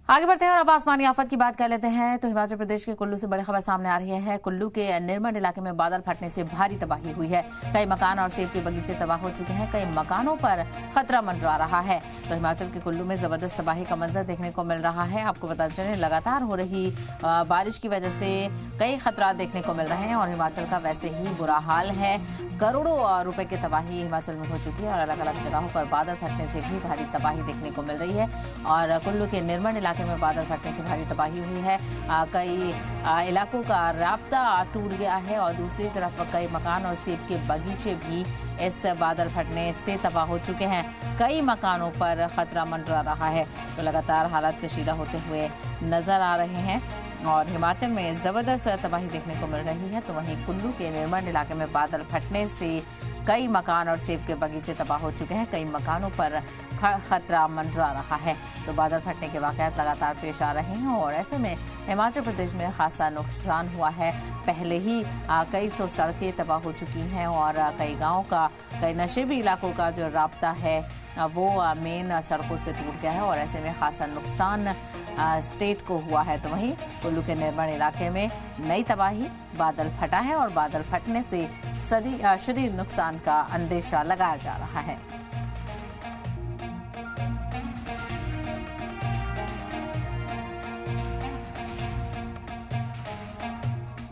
आगे बढ़ते हैं और अब आसमानी आफत की बात कर लेते हैं। तो हिमाचल प्रदेश के कुल्लू से बड़ी खबर सामने आ रही है। कुल्लू के निर्मंड इलाके में बादल फटने से भारी तबाही हुई है। कई मकान और सेब के बगीचे तबाह हो चुके हैं। कई मकानों पर खतरा मंडरा रहा है। तो हिमाचल के कुल्लू में जबरदस्त तबाही का मंजर देखने को मिल रहा है। आपको बता चलें, लगातार हो रही बारिश की वजह से कई खतरा देखने को मिल रहे हैं और हिमाचल का वैसे ही बुरा हाल है। करोड़ों रुपए की तबाही हिमाचल में हो चुकी है और अलग अलग जगहों पर बादल फटने से भी भारी तबाही देखने को मिल रही है। और कुल्लू के निर्मंड इलाके में बादल फटने से भारी तबाही हुई है। कई इलाकों का राब्ता टूट गया है और दूसरी तरफ कई मकान और सेब के बगीचे भी इस बादल फटने से तबाह हो चुके हैं। कई मकानों पर खतरा मंडरा रहा है। तो लगातार हालात कशीदा होते हुए नजर आ रहे हैं और हिमाचल में जबरदस्त तबाही देखने को मिल रही है। तो वहीं कुल्लू के निर्मंड इलाके में बादल फटने से कई मकान और सेब के बगीचे तबाह हो चुके हैं। कई मकानों पर खतरा मंडरा रहा है। तो बादल फटने के वाकयात लगातार पेश आ रहे हैं और ऐसे में हिमाचल प्रदेश में खासा नुकसान हुआ है। पहले ही कई सौ सड़कें तबाह हो चुकी हैं और कई गाँव का, कई नशेबी इलाकों का जो राब्ता है वो मेन सड़कों से टूट गया है और ऐसे में खासा नुकसान स्टेट को हुआ है। तो वहीं कुल्लू के निर्मंड इलाके में नई तबाही, बादल फटा है और बादल फटने से शदीद नुकसान का अंदेशा लगाया जा रहा है।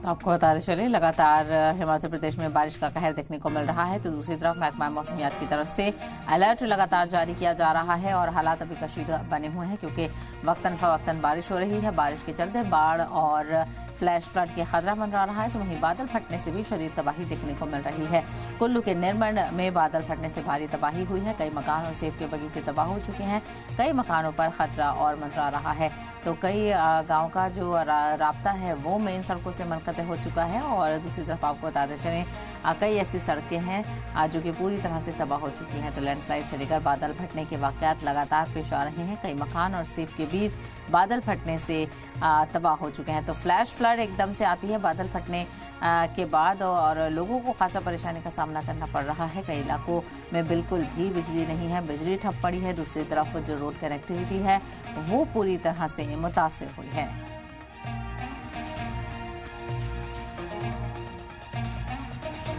तो आपको बताते चले, लगातार हिमाचल प्रदेश में बारिश का कहर देखने को मिल रहा है। तो दूसरी तरफ महकमा मौसमियात की तरफ से अलर्ट लगातार जारी किया जा रहा है और हालात अभी कशीदा बने हुए हैं क्योंकि वक्तन फवक्तन बारिश हो रही है। बारिश के चलते बाढ़ और फ्लैश फ्लड के खतरा मंडरा रहा है। तो वहीं बादल फटने से भी शदीद तबाही देखने को मिल रही है। कुल्लू के निर्मंड में बादल फटने से भारी तबाही हुई है। कई मकान और सेब के बगीचे तबाह हो चुके हैं। कई मकानों पर खतरा और मंडरा रहा है। तो कई गाँव का जो राब्ता है वो मेन सड़कों से हो चुका है और दूसरी तरफ आपको बताते चलें, कई ऐसी सड़कें हैं जो कि पूरी तरह से तबाह हो चुकी हैं। तो लैंडस्लाइड से लेकर बादल फटने के वाकयात लगातार पेश आ रहे हैं। कई मकान और सेब के बीच बादल फटने से तबाह हो चुके हैं। तो फ्लैश फ्लड एकदम से आती है बादल फटने के बाद और लोगों को खासा परेशानी का सामना करना पड़ रहा है। कई इलाकों में बिल्कुल भी बिजली नहीं है, बिजली ठप पड़ी है। दूसरी तरफ जो रोड कनेक्टिविटी है वो पूरी तरह से मुतासिर हुई है।